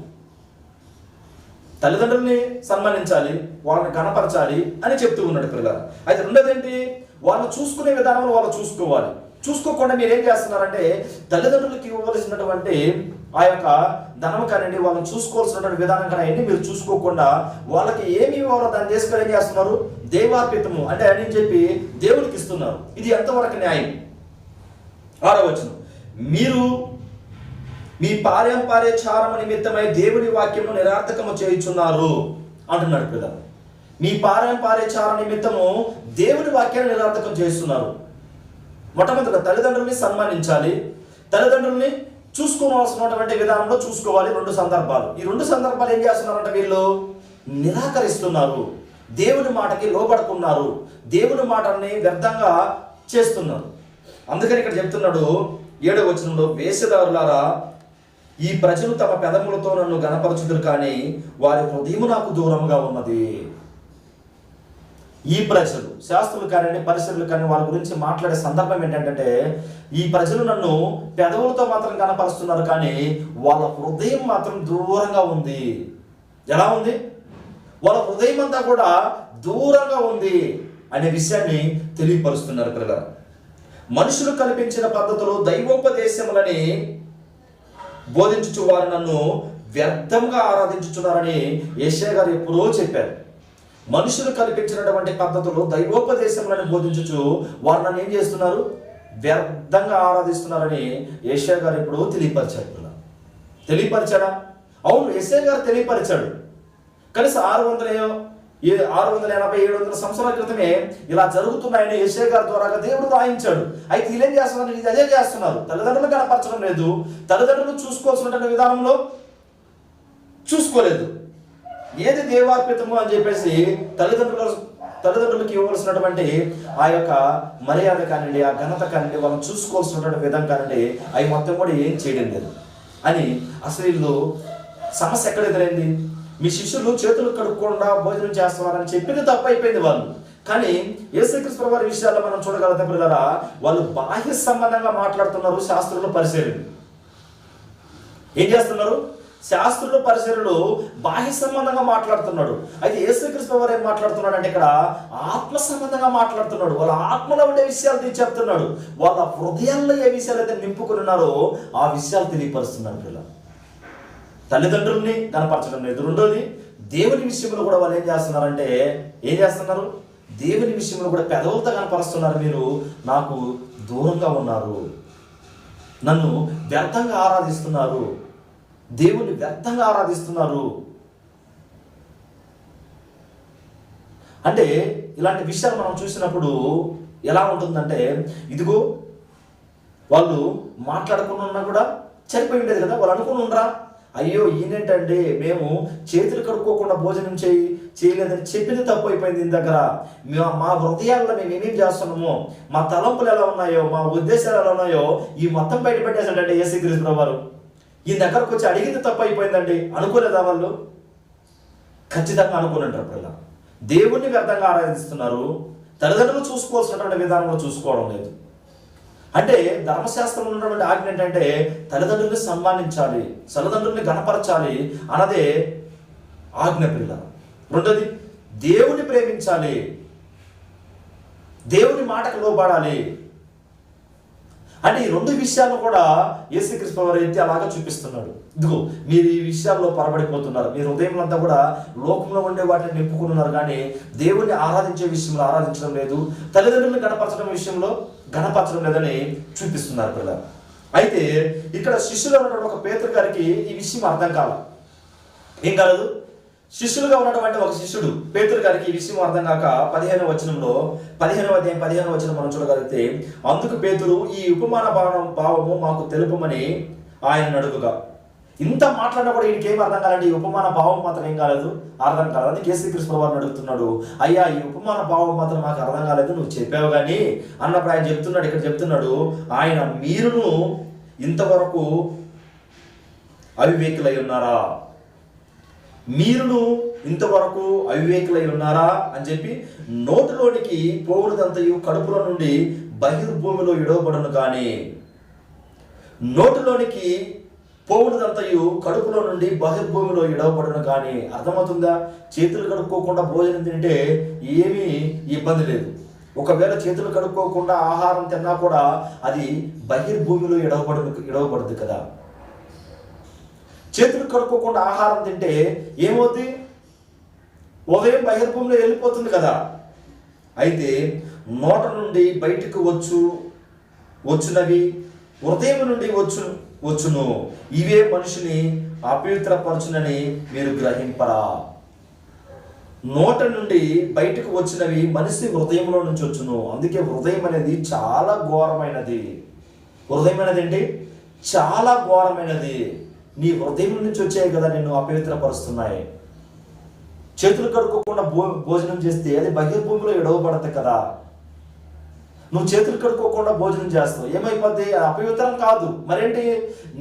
తల్లిదండ్రుల్ని సన్మానించాలి, వాళ్ళని గణపరచాలి అని చెప్తూ ఉన్నాడు పిల్లలు. అయితే రెండోది ఏంటి? వాళ్ళని చూసుకునే విధానంలో వాళ్ళు చూసుకోవాలి. చూసుకోకుండా మీరు ఏం చేస్తున్నారంటే, తల్లిదండ్రులకి ఇవ్వవలసినటువంటి ఆ యొక్క ధనం కానివ్వండి, వాళ్ళని చూసుకోవాల్సినటువంటి విధానం కానీ మీరు చూసుకోకుండా వాళ్ళకి ఏమి ఇవ్వాలో దాన్ని చేసుకొని ఏం చేస్తున్నారు? దేవార్పితము అంటే అని చెప్పి దేవునికి ఇస్తున్నారు. ఇది ఎంతవరకు న్యాయం? 6వ వచనం, మీరు మీ పారంపర్యచారము నిమిత్తమై దేవుని వాక్యమును నిరర్థకము చేయుచున్నారు అంటున్నాడు పిల్లలు. మీ పారంపర్యచార నిమిత్తము దేవుని వాక్యాన్ని నిరర్థకం చేస్తున్నారు. మొట్టమొదటిగా తల్లిదండ్రుల్ని సన్మానించాలి, తల్లిదండ్రుల్ని చూసుకోవాల్సినటువంటి విధానంలో చూసుకోవాలి. 2 సందర్భాలు. ఈ 2 సందర్భాలు ఏం చేస్తున్నారంటే వీళ్ళు నిరాకరిస్తున్నారు, దేవుని మాటకి లోబడుకున్నారు, దేవుని మాటల్ని వ్యర్థంగా చేస్తున్నారు. అందుకని ఇక్కడ చెప్తున్నాడు 7వ వచనంలో, వేషధారులారా, ఈ ప్రజలు తమ పెదములతో నన్ను గణపరచుదురు కానీ వారి హృదయము నాకు దూరంగా ఉన్నది. ఈ ప్రజలు, శాస్త్రులు కానీ పరిసరులు కానీ వాళ్ళ గురించి మాట్లాడే సందర్భం ఏంటంటే, ఈ ప్రజలు నన్ను పెదవులతో మాత్రం కనపరుస్తున్నారు కానీ వాళ్ళ హృదయం మాత్రం దూరంగా ఉంది. ఎలా ఉంది? వాళ్ళ హృదయం అంతా కూడా దూరంగా ఉంది అనే విషయాన్ని తెలియపరుస్తున్నారు పిల్లలు. మనుషులు కల్పించిన పద్ధతులు దైవోపదేశములని బోధించుచు వారు నన్ను వ్యర్థంగా ఆరాధించుచున్నారని యెషయా గారు ఎప్పుడో చెప్పారు. మనుషులు కల్పించినటువంటి పద్ధతులు దైవోపదేశములను బోధించుచు వారు నన్ను ఏం చేస్తున్నారు? వ్యర్థంగా ఆరాధిస్తున్నారని యెషయా గారు ఎప్పుడో తెలియపరిచాడు. తెలియపరిచాడా? అవును, యెషయా గారు తెలియపరిచాడు. కనీసం 680-700 సంవత్సరాల క్రితమే ఇలా జరుగుతున్నాయని యెషయా గారి ద్వారా దేవుడు రాయించాడు. అయితే వీళ్ళేం చేస్తున్నారు? ఇది అదే చేస్తున్నారు. తల్లిదండ్రులు కనపరచడం లేదు, తల్లిదండ్రులు చూసుకోవాల్సినటువంటి విధానంలో చూసుకోలేదు. ఏది దేవార్పితము అని చెప్పేసి తల్లిదండ్రులకు ఇవ్వవలసినటువంటి ఆ యొక్క మర్యాద కానివ్వండి, ఆ ఘనత కానివ్వండి, వాళ్ళని చూసుకోవాల్సినటువంటి విధం కానివ్వండి, అవి మొత్తం కూడా ఏం చేయడం లేదు అని. అసలు వీళ్ళు సమస్య ఎక్కడ ఎదురైంది? మీ శిష్యులు చేతులు కడుక్కుండా భోజనం చేస్తున్నారని చెప్పింది తప్పైపోయింది వాళ్ళు. కానీ యేసుక్రీస్తు వారి విషయాల్లో మనం చూడగలుగుతాం పిల్లరా, వాళ్ళు బాహ్య సంబంధంగా మాట్లాడుతున్నారు. శాస్త్రులు పరిశీలన ఏం చేస్తున్నారు? శాస్త్రులు పరిశీలనలు బాహ్య సంబంధంగా మాట్లాడుతున్నాడు. అయితే యేసుక్రీస్తు వారు ఏం మాట్లాడుతున్నాడు అంటే ఇక్కడ ఆత్మ సంబంధంగా మాట్లాడుతున్నాడు. వాళ్ళ ఆత్మలో ఉండే విషయాలు చెప్తున్నాడు. వాళ్ళ హృదయాల్లో ఏ విషయాలు అయితే నింపుకుని ఉన్నారో ఆ విషయాలు తెలియపరుస్తున్నాడు పిల్లలు. తల్లిదండ్రుల్ని కనపరచడం లేదు. రెండోది, దేవుని విషయంలో కూడా వాళ్ళు ఏం చేస్తున్నారంటే, దేవుని విషయంలో కూడా పెదవులతో కనపరుస్తున్నారు. మీరు నాకు దూరంగా ఉన్నారు, నన్ను వ్యర్థంగా ఆరాధిస్తున్నారు, దేవుని వ్యర్థంగా ఆరాధిస్తున్నారు అంటే ఇలాంటి విషయాలు మనం చూసినప్పుడు ఎలా ఉంటుందంటే, ఇదిగో వాళ్ళు మాట్లాడకుండా ఉన్నా కూడా సరిపోయి ఉండేది కదా. వాళ్ళు అనుకుని ఉండరా, అయ్యో ఈయనేంటంటే మేము చేతులు కడుక్కోకుండా భోజనం చేయలేదని చెప్పింది తప్పు అయిపోయింది. దీని దగ్గర మా హృదయాల్లో మేము ఏమేం చేస్తున్నామో, మా తలంపులు ఎలా ఉన్నాయో, మా ఉద్దేశాలు ఎలా ఉన్నాయో ఈ మొత్తం బయట పెట్టేశాడంటే యేసుక్రీస్తు వారు. ఈ దగ్గరకు వచ్చి అడిగింది తప్పు అయిపోయిందండి అనుకోలేదా వాళ్ళు? ఖచ్చితంగా అనుకుని ఉంటారు. పిల్ల దేవుణ్ణి వ్యర్థంగా ఆరాధిస్తున్నారు, తల్లిదండ్రులు చూసుకోవాల్సినటువంటి విధానంలో చూసుకోవడం లేదు. అంటే ధర్మశాస్త్రంలో ఉన్నటువంటి ఆజ్ఞ ఏంటంటే తల్లిదండ్రుల్ని సన్మానించాలి, తల్లిదండ్రుల్ని గణపరచాలి అన్నదే ఆజ్ఞ పిల్ల. రెండోది, దేవుని ప్రేమించాలి, దేవుని మాటకు లోబడాలి. అంటే ఈ 2 విషయాలను కూడా యేసుక్రీస్తు వారు ఎత్తి అలాగా చూపిస్తున్నాడు. ఇదిగో మీరు ఈ విషయాల్లో పొరబడిపోతున్నారు, మీ హృదయంలో అంతా కూడా లోకంలో ఉండే వాటిని నింపుకున్నారు కానీ దేవుణ్ణి ఆరాధించే విషయంలో ఆరాధించడం లేదు, తల్లిదండ్రులను గణపరచడం విషయంలో గణపరచడం లేదని చూపిస్తున్నారు పిల్లలు. అయితే ఇక్కడ శిష్యులు ఉన్నటువంటి ఒక పేతురు గారికి ఈ విషయం అర్థం కాదు. ఏం కాలేదు? శిష్యులుగా ఉన్నటువంటి ఒక శిష్యుడు పేతురు గారికి ఈ విషయం అర్థం కాక 15వ వచనంలో 15వ అధ్యాయం 15వ వచనం మనం చూడగలిగితే, అందుకు పేతురు ఈ ఉపమాన భావము మాకు తెలుపమని ఆయన అడుగుగా. ఇంత మాట్లాడినా కూడా ఈయనకి ఏం అర్థం కాదండి. ఈ ఉపమాన భావం మాత్రం ఏం కాలేదు, అర్థం కాలేదు. అందుకే యేసుక్రీస్తు వారిని అడుగుతున్నాడు, అయ్యా ఈ ఉపమాన భావం మాత్రం మాకు అర్థం కాలేదు, నువ్వు చెప్పావు కానీ అన్నప్పుడు ఆయన చెప్తున్నాడు, ఇక్కడ చెప్తున్నాడు, ఆయన మీరును ఇంతవరకు అవివేకులై ఉన్నారా, మీరును ఇంతవరకు అవివేకులై ఉన్నారా అని చెప్పి, నోటిలోనికి పోవునదంతయు కడుపులో నుండి బహిర్భూమిలో ఇడవబడును కానీ, నోటిలోనికి పోవునదంతయు కడుపులో నుండి బహిర్భూమిలో ఇడవబడును కానీ. అర్థమవుతుందా? చేతులు కడుక్కోకుండా భోజనం తింటే ఏమీ ఇబ్బంది లేదు. ఒకవేళ చేతులు కడుక్కోకుండా ఆహారం తిన్నా కూడా అది బహిర్భూమిలో ఇడవబడదు కదా. చేతులు కడుక్కోకుండా ఆహారం తింటే ఏమవుతుంది? ఉదయం బహిర్భూమిలో వెళ్ళిపోతుంది కదా. అయితే నోట నుండి బయటకు వచ్చినవి హృదయం నుండి వచ్చును, ఇవే మనిషిని అపవిత్రపరచునని మీరు గ్రహింపరా. నోట నుండి బయటకు వచ్చినవి మనిషి హృదయంలో నుంచి వచ్చును. అందుకే హృదయం అనేది చాలా ఘోరమైనది. హృదయం అనేది ఏంటి? చాలా ఘోరమైనది. నీ హృదయం నుంచి వచ్చాయి కదా నిన్ను అపవిత్రపరుస్తున్నాయి. చేతులు కడుక్కోకుండా భోజనం చేస్తే అది బహిర్భూమిలో ఎడవబడతాయి కదా. నువ్వు చేతులు కడుక్కోకుండా భోజనం చేస్తావు, ఏమైపోద్ది? అపవిత్రం కాదు, మరేంటి?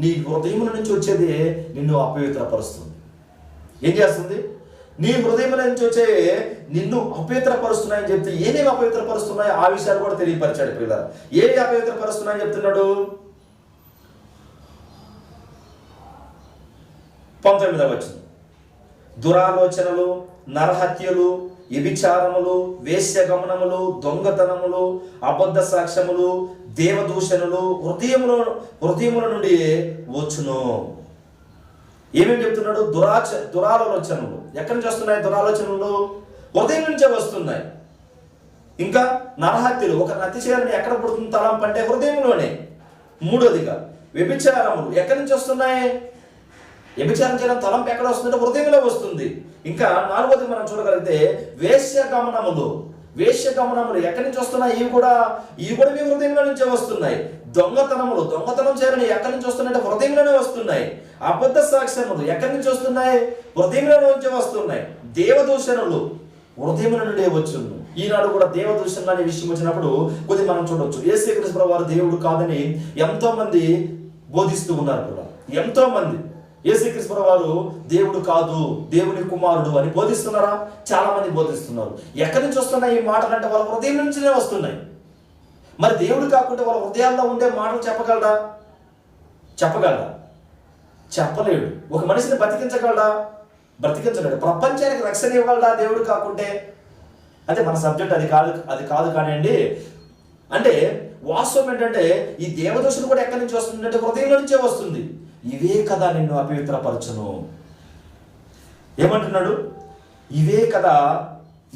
నీ హృదయం నుంచి వచ్చేది నిన్ను అపవిత్రపరుస్తుంది. ఏం చేస్తుంది? నీ హృదయం నుంచి వచ్చే నిన్ను అపవిత్రపరుస్తున్నాయని చెప్తే ఏమేమి అపవిత్రపరుస్తున్నాయో ఆ విషయాలు కూడా తెలియపరిచాడు పిల్లలు. ఏమి అపవిత్రపరుస్తున్నాయని చెప్తున్నాడు? 19వ వచనం, దురాలోచనలు, నరహత్యలు, వ్యభిచారములు, వేశ్యగమనములు, దొంగతనములు, అబద్ధ సాక్ష్యములు, దేవదూషణలు హృదయముల నుండి వచ్చును. ఏమేమి చెప్తున్నాడు? దురాలోచనలు. ఎక్కడి నుంచి వస్తున్నాయి దురాలోచనలు? హృదయం నుంచే వస్తున్నాయి. ఇంకా నరహత్యలు, ఒక హత్య చేయాలని ఎక్కడ పుడుతుంది తలంపు అంటే హృదయంలోనే. మూడోదిగా వ్యభిచారములు, ఎక్కడి నుంచి వస్తున్నాయి? వ్యభిచారం చేయడం తలంపు ఎక్కడ వస్తుందంటే హృదయంలో వస్తుంది. ఇంకా నాలుగోది మనం చూడగలిగితే వేశ్యగమనములు ఎక్కడి నుంచి వస్తున్నాయి? ఇవి కూడా మీ హృదయంలో నుంచే వస్తున్నాయి. దొంగతనం చేయాలని ఎక్కడి నుంచి వస్తున్నాయంటే హృదయంలోనే వస్తున్నాయి. అబద్ధ సాక్ష్యములు ఎక్కడి నుంచి వస్తున్నాయి? హృదయంలో నుంచే వస్తున్నాయి. దేవదూషణలు హృదయంలో నుండే వచ్చును. ఈనాడు కూడా దేవదూషణ అనే విషయం వచ్చినప్పుడు కొద్ది మనం చూడవచ్చు. యేసుక్రీస్తు ప్రభువు వారు దేవుడు కాదని ఎంతో మంది బోధిస్తూ ఉన్నారు కూడా. ఎంతో మంది యేసుక్రీస్తు ప్రభువు వారు దేవుడు కాదు, దేవుని కుమారుడు అని బోధిస్తున్నారా? చాలా మంది బోధిస్తున్నారు. ఎక్కడి నుంచి వస్తున్నాయి ఈ మాటలు అంటే వాళ్ళ హృదయం నుంచినే వస్తున్నాయి. మరి దేవుడు కాకుండా వాళ్ళ హృదయాల్లో ఉండే మాటలు చెప్పగలరా? చెప్పలేడు. ఒక మనిషిని బ్రతికించలేడు. ప్రపంచానికి రక్షణ ఇవ్వగలడా దేవుడు కాకుంటే? అంటే మన సబ్జెక్ట్ అది కాదు కానివ్వండి. అంటే వాస్తవం ఏంటంటే ఈ దేవదూషణ కూడా ఎక్కడి నుంచి వస్తుంది అంటే హృదయంలో నుంచే వస్తుంది. ఇవే కదా నిన్ను అపవిత్రపరచును. ఏమంటున్నాడు? ఇవే కదా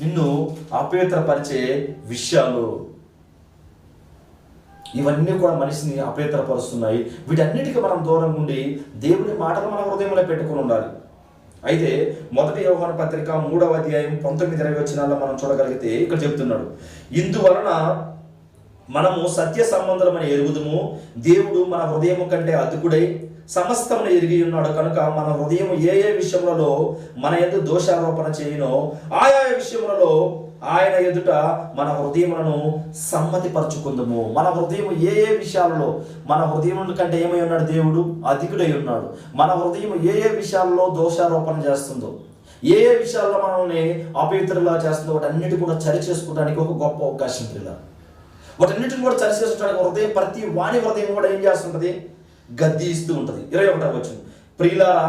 నిన్ను అపవిత్రపరిచే విషయాలు. ఇవన్నీ కూడా మనిషిని అపవిత్రపరుస్తున్నాయి. వీటన్నిటికీ మనం దూరంగా ఉండి దేవుని మాటలు మన హృదయంలో పెట్టుకుని ఉండాలి. అయితే 1 యోహాను పత్రిక 3వ అధ్యాయం 19-20 వచనాల్లో మనం చూడగలిగితే ఇక్కడ చెప్తున్నాడు, ఇందువలన మనము సత్య సంబంధులమని ఎరుగుదుము, దేవుడు మన హృదయము కంటే అద్భుతుడై సమస్తమును ఎరిగి ఉన్నాడు కనుక మన హృదయం ఏ విషయములలో మన యందు దోషారోపణ చేయునో ఆయా విషయములలో ఆయన ఎదుట మన హృదయములను సమ్మతిపరచుకుందాము. మన హృదయం ఏ విషయాలలో, మన హృదయం కంటే ఏమై ఉన్నాడు? దేవుడు అధికుడై ఉన్నాడు. మన హృదయం ఏ విషయాల్లో దోషారోపణ చేస్తుందో, ఏ విషయాల్లో మనల్ని అపవిత్రులా చేస్తుందో వాటన్నిటి కూడా సరి చేసుకోవడానికి ఒక గొప్ప అవకాశం పిల్ల. వాటన్నిటిని కూడా సరి చేసుకోవడానికి హృదయం, ప్రతి వాణి హృదయం కూడా ఏం చేస్తుంటది? గద్దిస్తూ ఉంటుంది. 21వ వచనం, ప్రియులారా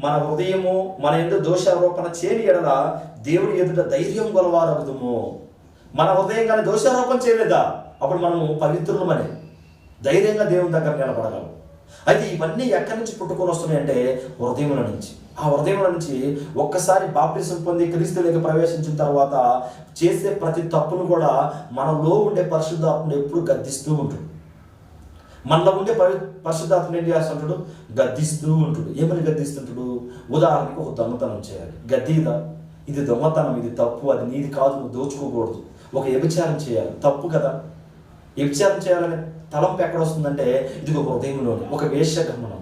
మన హృదయము మన యందు దోషారోపణ చేయని ఎడల దేవుని ఎదుట ధైర్యం గలవారగుదుము. మన హృదయం కానీ దోషారోపణ చేయలేదా అప్పుడు మనము పవిత్రులమని ధైర్యంగా దేవుని దగ్గర నిలబడగలం. అయితే ఇవన్నీ ఎక్కడి నుంచి పుట్టుకొని వస్తున్నాయి అంటే హృదయముల నుంచి. ఆ హృదయముల నుంచి ఒక్కసారి బాప్తిసం పొంది క్రీస్తులోకి ప్రవేశించిన తర్వాత చేసే ప్రతి తప్పును కూడా మనలో ఉండే పరిశుద్ధాత్మను ఎప్పుడు గద్దిస్తూ ఉంటుంది. మనలో ఉండే పరిశుద్ధాత్మను ఏం చేస్తుంటాడు? గద్దిస్తూ ఉంటాడు. ఏమని గద్దిస్తుంటాడు? ఉదాహరణకు ఒక దొంగతనం చేయాలి, గద్దిదా ఇది దొంగతనం, ఇది తప్పు, అది నీది కాదు, నువ్వు దోచుకోకూడదు. ఒక వ్యభిచారం చేయాలి, తప్పు కదా. వ్యభిచారం చేయాలనే తలంపు ఎక్కడ వస్తుందంటే ఇది ఒక హృదయంలోనే. ఒక వేశ్యగమనం.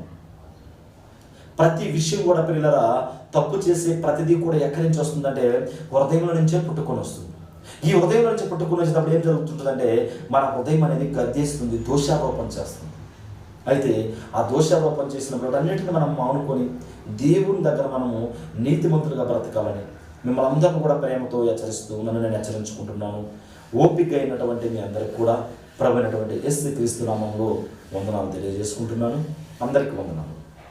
ప్రతి విషయం కూడా పిల్లరా తప్పు చేసే ప్రతిదీ కూడా ఎక్కడి నుంచి వస్తుందంటే హృదయంలో నుంచే పుట్టుకొని వస్తుంది. ఈ హృదయం నుంచి పుట్టుకుని వచ్చినప్పుడు ఏం జరుగుతుంటుందంటే మన హృదయం అనేది గద్దేస్తుంది, దోషారోపణ చేస్తుంది. అయితే ఆ దోషారోపణ చేసినప్పుడు అన్నింటిని మనం మానుకొని దేవుని దగ్గర మనము నీతిమంతులుగా బ్రతకాలని మిమ్మల్ని అందరిని కూడా ప్రేమతో హెచ్చరిస్తూ నన్ను నేను హెచ్చరించుకుంటున్నాను. ఓపిక అయినటువంటి మీ అందరికి కూడా ప్రభువైనటువంటి యేసుక్రీస్తు నామములో వందనాలు తెలియజేసుకుంటున్నాను. అందరికీ వందనాలు.